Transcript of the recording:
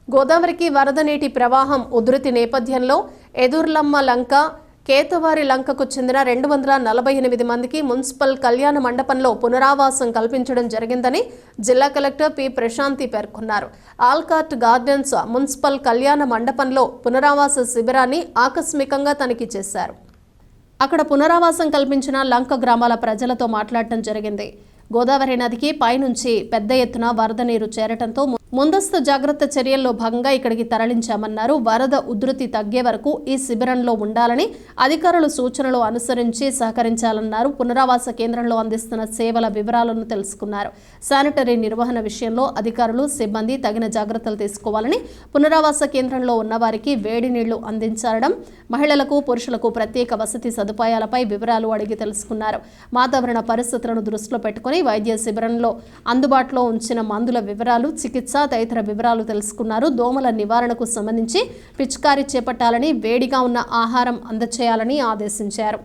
గోదావరికి వరద నీటి ప్రవాహం ఉధృతి నేపథ్యంలో ఎదుర్లమ్మ లంక, కేతవారి లంకకు చెందిన 248 మందికి మున్సిపల్ కళ్యాణ మండపంలో పునరావాసం కల్పించడం జరిగిందని జిల్లా కలెక్టర్ పి ప్రశాంతి పేర్కొన్నారు. ఆల్కాట్ గార్డెన్స్ మున్సిపల్ కళ్యాణ మండపంలో పునరావాస శిబిరాన్ని ఆకస్మికంగా తనిఖీ చేశారు. అక్కడ పునరావాసం కల్పించిన లంక గ్రామాల ప్రజలతో మాట్లాడటం జరిగింది. గోదావరి నదికి పైనుంచి పెద్ద ఎత్తున వరద నీరు చేరటంతో ముందస్తు జాగ్రత్త చర్యల్లో భాగంగా ఇక్కడికి తరలించామన్నారు. వరద ఉధృతి తగ్గే వరకు ఈ శిబిరంలో ఉండాలని అధికారులు సూచనలు అనుసరించి సహకరించాలన్నారు. పునరావాస కేంద్రంలో అందిస్తున్న సేవల వివరాలను తెలుసుకున్నారు. శానిటరీ నిర్వహణ విషయంలో అధికారులు, సిబ్బంది తగిన జాగ్రత్తలు తీసుకోవాలని, పునరావాస కేంద్రంలో ఉన్న వారికి వేడి నీళ్లు అందించడం, మహిళలకు, పురుషులకు ప్రత్యేక వసతి సదుపాయాలపై వివరాలు అడిగి తెలుసుకున్నారు. వాతావరణ పరిస్థితులను దృష్టిలో పెట్టుకుని వైద్య శిబిరంలో అందుబాటులో ఉంచిన మందుల వివరాలు, చికిత్స తదితర వివరాలు తెలుసుకున్నారు. దోమల నివారణకు సంబంధించి పిచికారీ చేపట్టాలని, వేడిగా ఉన్న ఆహారం అందచేయాలని ఆదేశించారు.